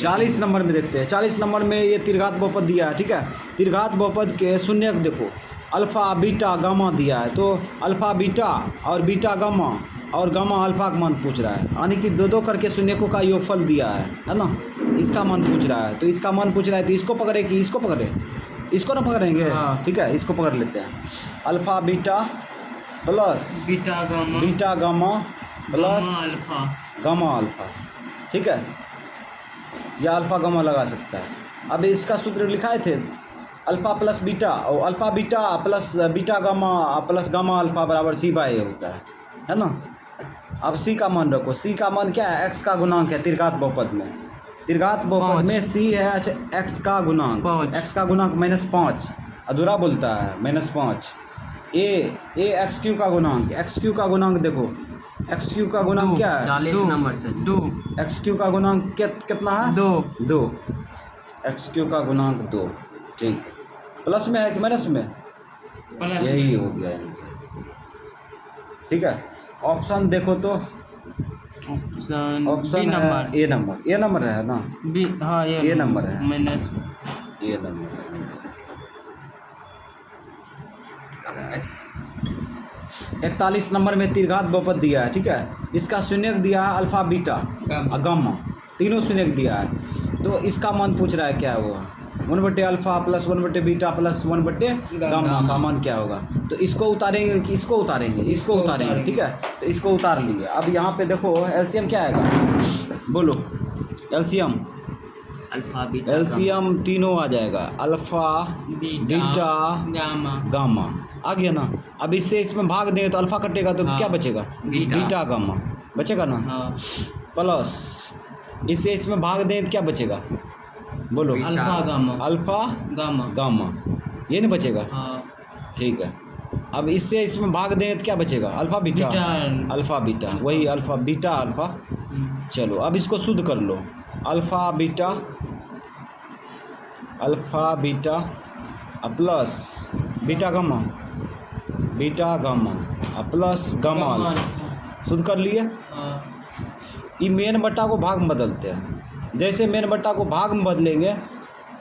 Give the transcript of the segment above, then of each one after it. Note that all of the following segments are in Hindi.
40 नंबर में देखते हैं। 40 नंबर में ये त्रिघात बहुपद दिया है, ठीक है। त्रिघात बहुपद के शून्यक देखो, अल्फ़ा बीटा गामा दिया है, तो अल्फ़ा बीटा और बीटा गामा और गामा अल्फ़ा का मान पूछ रहा है, यानी कि दो दो करके शून्यकों का योगफल दिया है ना। इसका मान पूछ रहा है, तो इसका मान पूछ रहा है, तो इसको पकड़े कि इसको पकड़े, इसको ना पकड़ेंगे, ठीक है, इसको पकड़ लेते हैं। Alpha beta plus beta gamma plus gamma alpha, ठीक है, या अल्फ़ा गामा लगा सकता है। अब इसका सूत्र लिखाए थे अल्फ़ा प्लस बीटा, और alpha beta plus beta gamma plus gamma alpha बराबर C/A होता है ना। अब C का मान रखो, C का मान क्या है, x का गुणांक है त्रिघात बहुपद में। त्रिघात बहुपद में C है अच्छा x का गुणांक, x का गुणांक -5, अधूरा बोलता है -5। a x³ का गुणांक, x³ का गुणांक देखो, x³ का गुणांक क्या है 40 नंबर से 2। x³ का गुणांक कितना है 2, x³ का गुणांक 2, ठीक। प्लस में है कि माइनस में, यही हो गया आंसर, ठीक है। ऑप्शन देखो तो ऑप्शन नंबर ए नंबर है ना, हाँ ए नंबर है, माइनस ए नंबर है। 41 नंबर में त्रिघात बहुपद दिया है, ठीक है। इसका शून्यक दिया है अल्फ़ा बीटा और गामा, तीनों शून्यक दिया है, तो इसका मान पूछ रहा है क्या होगा, 1/अल्फ़ा प्लस 1/बीटा प्लस 1/गामा का मान क्या होगा। तो इसको उतारेंगे कि इसको उतारेंगे, इसको उतारेंगे, ठीक है, तो इसको उतार लिए। अब यहाँ पे देखो एलसीएम क्या आएगा, बोलो एलसीएम, एलसीएम तीनों आ जाएगा, अल्फ़ा बीटा गामा आ गया ना। अब इससे इसमें भाग दें तो अल्फ़ा कटेगा, तो क्या बचेगा, बीटा गामा बचेगा ना, प्लस इससे इसमें भाग दें तो क्या बचेगा, बोलो अल्फ़ा गामा, ये नहीं बचेगा, ठीक है। अब इससे इसमें भाग दें तो क्या बचेगा, अल्फ़ा बीटा, वही अल्फ़ा बीटा अल्फ़ा। चलो अब इसको शुद्ध कर लो, alpha beta plus beta gamma plus gamma alpha, शुद्ध कर लिए। ये मेन बट्टा को भाग में बदलते हैं, जैसे मेन बट्टा को भाग में बदलेंगे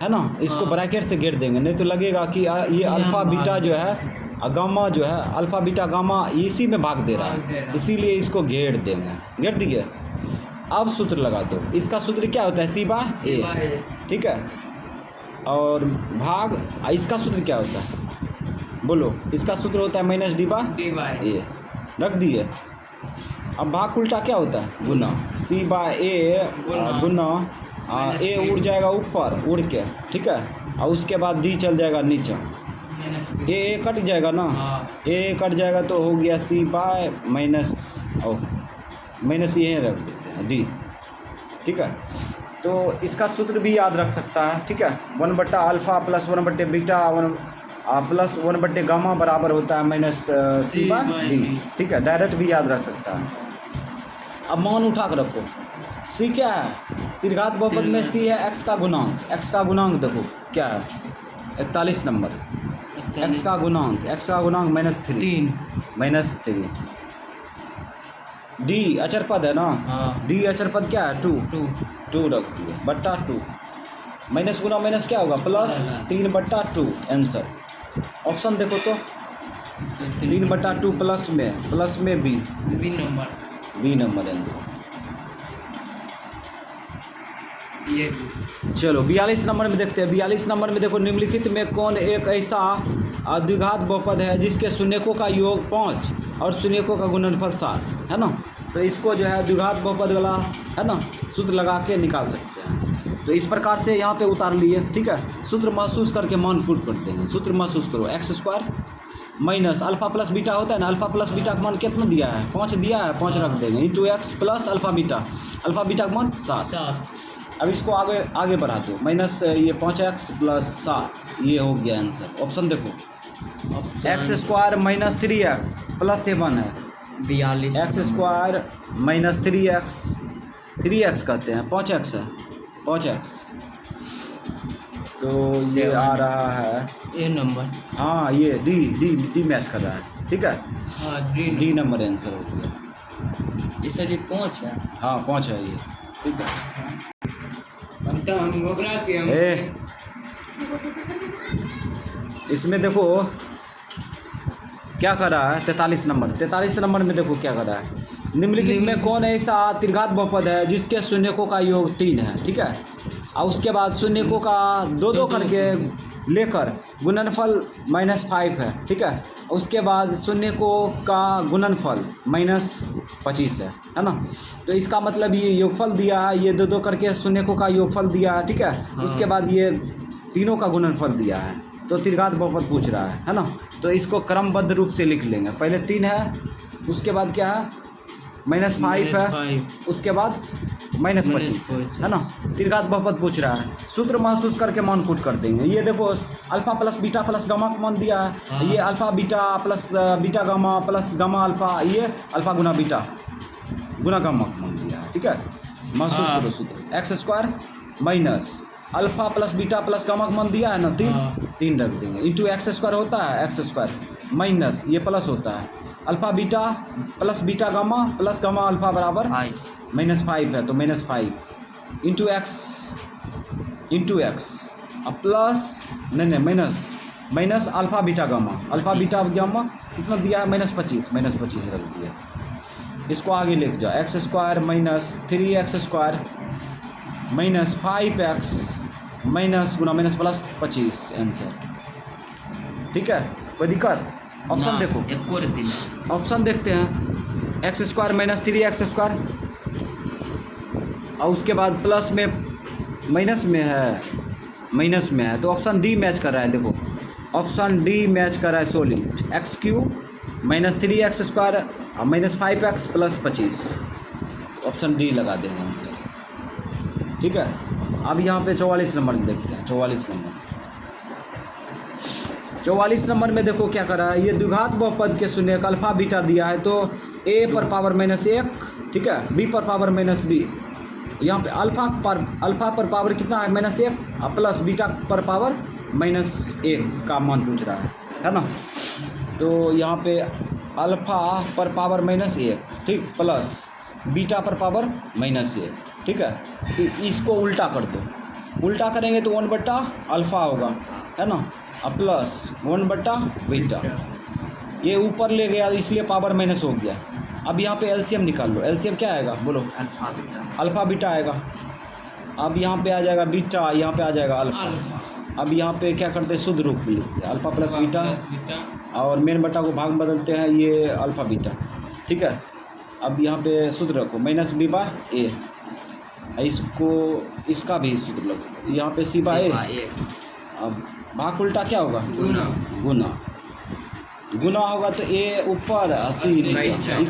है ना, इसको ब्रैकेट से घेर देंगे, नहीं तो लगेगा कि ये अल्फ़ा बीटा जो है गामा जो है, अल्फ़ा बीटा गामा इसी में भाग दे रहा है, इसीलिए इसको घेर देंगे, घेर दिए। अब सूत्र लगा दो, इसका सूत्र क्या होता है C/A, ठीक है, और भाग इसका सूत्र क्या होता है, बोलो, इसका सूत्र होता है -D/A, रख दिए। अब भाग उल्टा क्या होता है, गुना, C/A गुना A उड़ जाएगा ऊपर उड़ के, ठीक है, और उसके बाद D चल जाएगा नीचे, A कट जाएगा ना, A कट जाएगा तो हो गया C/- माइनस यहीं रख देते हैं D, ठीक है। तो इसका सूत्र भी याद रख सकता है, ठीक है, 1/अल्फ़ा प्लस 1/बीटा प्लस 1/गामा बराबर होता है -C/D, ठीक है, डायरेक्ट भी याद रख सकता है। अब मान उठा कर रखो, C क्या है, त्रिघात बहुपद में C है x का गुणांक देखो क्या है 41 नंबर, x का गुणांक -3, D अचर पद है ना, D अचर पद क्या है 2 रख दिए बट्टा 2, माइनस गुना माइनस क्या होगा प्लस 3/2 आंसर। ऑप्शन देखो तो 3/2 प्लस में बी नंबर आंसर। चलो 42 नंबर में देखते हैं। 42 नंबर में देखो, निम्नलिखित में कौन एक ऐसा द्विघात बहुपद है जिसके शून्यकों का योग 5 और शून्यकों का गुणनफल 7 है ना। तो इसको जो है द्विघात बहुपद वाला है ना सूत्र लगा के निकाल सकते हैं। तो इस प्रकार से यहाँ पे उतार लिए, ठीक है। सूत्र महसूस करके मान पुट करते हैं। सूत्र महसूस करो, x² minus alpha plus beta होता है ना, अल्फा प्लस बीटा का मान कितना दिया है 5 दिया है, 5 रख देंगे into x plus alpha beta का मान 7। अब इसको आगे बढ़ा दो, माइनस ये 5x प्लस 7, ये हो गया आंसर। ऑप्शन देखो, x² माइनस 3x प्लस 7 है 42, x² माइनस 3x कहते हैं 5x है 5x, तो ये आ रहा है ए नंबर। हाँ ये डी मैच कर रहा है, ठीक है। हाँ डी नंबर आंसर हो गया। इससे जी 5 है, हाँ 5 है ये, ठीक है। ए, इसमें देखो क्या कर रहा है 43 नंबर। 43 नंबर में देखो क्या कर रहा है, निम्नलिखित में कौन ऐसा त्रिघात बहुपद है जिसके शून्यकों का योग 3 है, ठीक है। और उसके बाद शून्यकों का दो करके लेकर गुणनफल -5 है, ठीक है। उसके बाद शून्यकों का गुणनफल -25 है ना। तो इसका मतलब ये योगफल दिया है, ये दो करके शून्यकों का योगफल दिया है, ठीक है। उसके बाद ये तीनों का गुणनफल दिया है, तो त्रिघात बहुपद पूछ रहा है ना। तो इसको क्रमबद्ध रूप से लिख लेंगे, पहले 3 है, उसके बाद क्या है -5 है, उसके बाद -25 है ना। त्रिघात बहुपद पूछ रहा है, सूत्र महसूस करके मान पुट कर देंगे। ये देखो alpha plus beta plus gamma का मान दिया है, ये alpha beta plus beta gamma plus gamma alpha, ये अल्फा गुना बीटा गुना गामा का मान दिया है, ठीक है। महसूस करो सूत्र, x² minus alpha plus beta plus gamma का मान दिया है ना 3 रख देंगे, इंटू x² होता है x² माइनस ये प्लस होता है alpha beta plus beta gamma plus gamma alpha बराबर -5 है, तो -5 इंटू एक्स अब प्लस नहीं माइनस अल्फा बीटा गामा कितना दिया है -25 रख दिया। इसको आगे लेके जाओ, x² minus 3x² minus 5x minus गुना माइनस प्लस 25 आंसर, ठीक है। कोई दिक्कत? ऑप्शन देखो, ऑप्शन देखते हैं, x² माइनस 3x² और उसके बाद प्लस में माइनस में है, तो ऑप्शन डी मैच कर रहा है। देखो ऑप्शन डी मैच कर रहा है solid, x³ minus 3x² minus 5x plus 25, option D लगा देंगे आंसर, ठीक है। अब यहाँ पे 44 नंबर में देखते हैं, 44 नंबर में देखो क्या कर रहा है, ये द्विघात बहुपद के शून्यक अल्फा बीटा दिया है, तो a पर पावर -1, ठीक है, b पर पावर -b, यहाँ पे अल्फा पर पावर कितना है -1 और प्लस बीटा पर पावर -1 का मान पूछ रहा है ना। तो यहाँ पे अल्फा पर पावर -1, ठीक, प्लस बीटा पर पावर -1, ठीक है। इसको उल्टा कर दो, उल्टा करेंगे तो 1/अल्फा होगा, है ना, और प्लस 1/बीटा, ये ऊपर ले गया इसलिए पावर माइनस हो गया। अब यहाँ पे एलसीएम निकाल लो, एलसीएम क्या आएगा बोलो, अल्फा बीटा आएगा। अब यहाँ पे आ जाएगा बीटा, यहाँ पे आ जाएगा अल्फा। अब यहाँ पे क्या करते हैं, शुद्ध रूप में लिखते हैं, अल्फा प्लस बीटा और मेन बटा को भाग में बदलते हैं, ये अल्फा बीटा, ठीक है। अब यहाँ पे शुद्ध रखो -b/a, इसको इसका भी सूत्र लगो, यहाँ पे c/a। अब भाग उल्टा क्या होगा, गुना होगा, तो a ऊपर c नीचे, ई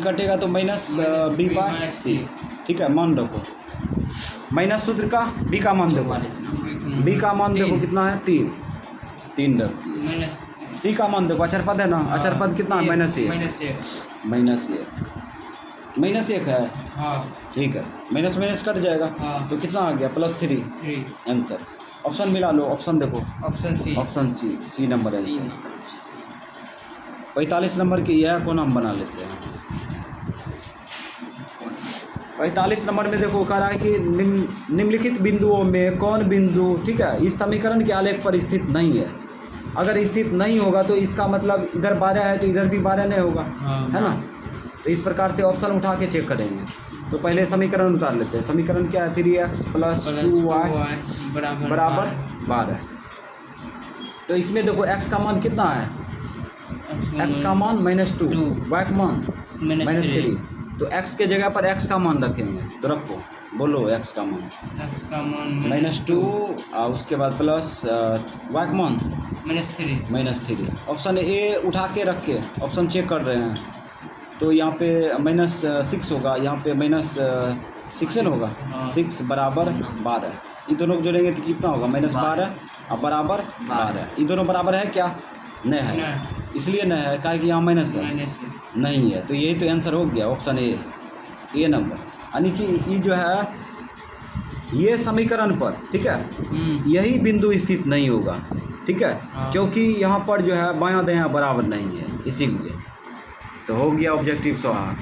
कटेगा तो -b/c, ठीक है। मान रखो माइनस सूत्र का b का मान देखो, b का मान देखो कितना है 3 रख, c का मान देखो, अचर पद है ना, अचर पद कितना है -1 है, ठीक है। माइनस कट जाएगा, तो कितना आ गया +3 आंसर। ऑप्शन मिला लो, ऑप्शन देखो, option C number answer. 45 number की यह को हम बना लेते हैं। 45 नंबर में देखो कह रहा है कि निम्नलिखित बिंदुओं में कौन बिंदु, ठीक है, इस समीकरण के आलेख पर स्थित नहीं है। अगर स्थित नहीं होगा तो इसका मतलब इधर 12 है तो इधर भी 12 नहीं होगा, है ना। तो इस प्रकार से ऑप्शन उठा के चेक करेंगे। तो पहले समीकरण उतार लेते हैं। समीकरण क्या है, 3x + 2y बराबर 12। तो इसमें देखो x का मान कितना है, x का मान -2, y का मान -3। तो x के जगह पर x का मान रखेंगे, तो रखो, बोलो x का मान -2 और उसके बाद प्लस y का मान -3। ऑप्शन ए उठा के रख के ऑप्शन चेक कर रहे हैं। तो यहाँ पे -6 होगा, यहाँ पे -6 होगा, 6 बराबर 12। इन दोनों को जोड़ेंगे तो कितना होगा, -12 और बराबर 12। इन दोनों बराबर है क्या, नहीं है, इसलिए नहीं है क्या कि यहाँ माइनस है, नहीं है। तो यही तो आंसर हो गया, ऑप्शन ए नंबर। यानी कि ये जो है ये समीकरण पर, ठीक है, यही बिंदु स्थित नहीं होगा, ठीक है, क्योंकि यहाँ पर जो है बायां दायां बराबर नहीं है, इसीलिए। तो हो गया ऑब्जेक्टिव सॉल्व।